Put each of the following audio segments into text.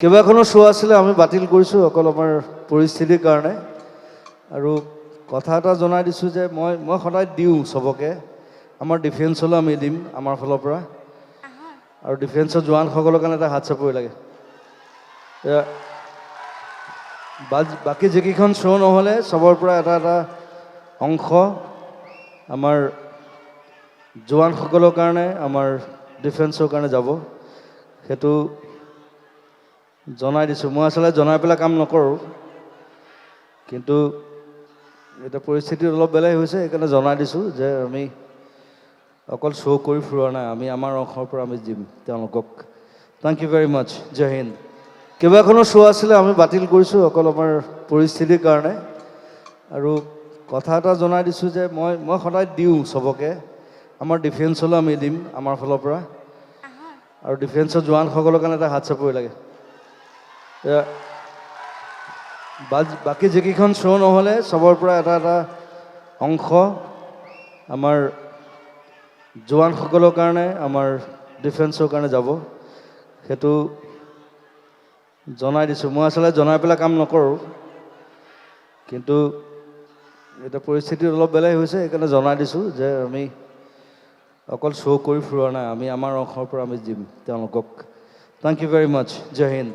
কেইবাখনো শ্ব' আছিলে আমি বাতিল কৰিছোঁ অকল আমাৰ পৰিস্থিতিৰ কাৰণে আৰু কথা এটা জনাই দিছোঁ যে মই সদায় দিওঁ চবকে আমাৰ ডিফেন্সলৈ আমি দিম আমাৰ ফালৰ পৰা আৰু ডিফেন্সৰ জোৱানসকলৰ কাৰণে এটা হাত চাপৰি লাগে বাকী যিকেইখন শ্ব' নহ'লে চবৰ পৰা এটা এটা অংশ আমাৰ জোৱানসকলৰ কাৰণে আমাৰ ডিফেন্সৰ কাৰণে যাব সেইটো জনাই দিছোঁ মই আচলতে জনাই পেলাই কাম নকৰোঁ কিন্তু এতিয়া পৰিস্থিতি অলপ বেলেগ হৈছে সেইকাৰণে জনাই দিছোঁ যে আমি অকল শ্ব' কৰি ফুৰোৱা নাই আমি আমাৰ অংশৰ পৰা আমি দিম তেওঁলোকক থেংক ইউ ভেৰি মাছ জয় হিন্দ কেইবাখনো শ্ব' আছিলে আমি বাতিল কৰিছোঁ অকল আমাৰ পৰিস্থিতিৰ কাৰণে আৰু কথা এটা জনাই দিছোঁ যে মই সদায় দিওঁ চবকে আমাৰ ডিফেন্সলৈ আমি দিম আমাৰ ফালৰ পৰা আৰু ডিফেন্সৰ জোৱানসকলৰ কাৰণে এটা হাত চাপৰি লাগে বাকী যিকেইখন শ্ব' নহ'লে চবৰ পৰা এটা এটা অংশ আমাৰ জোৱানসকলৰ কাৰণে আমাৰ ডিফেন্সৰ কাৰণে যাব সেইটো জনাই দিছোঁ মই আচলতে জনাই পেলাই কাম নকৰোঁ কিন্তু এতিয়া পৰিস্থিতি অলপ বেলেগ হৈছে সেইকাৰণে জনাই দিছোঁ যে আমি অকল শ্ব' কৰি ফুৰোৱা নাই আমি আমাৰ অংশৰ পৰা আমি দিম তেওঁলোকক থেংক ইউ ভেৰি মাছ জয় হিন্দ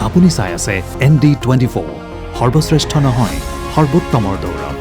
আপুনি চাই আছে ND24 সৰ্বশ্ৰেষ্ঠ নহয় সৰ্বোত্তমৰ দৌৰত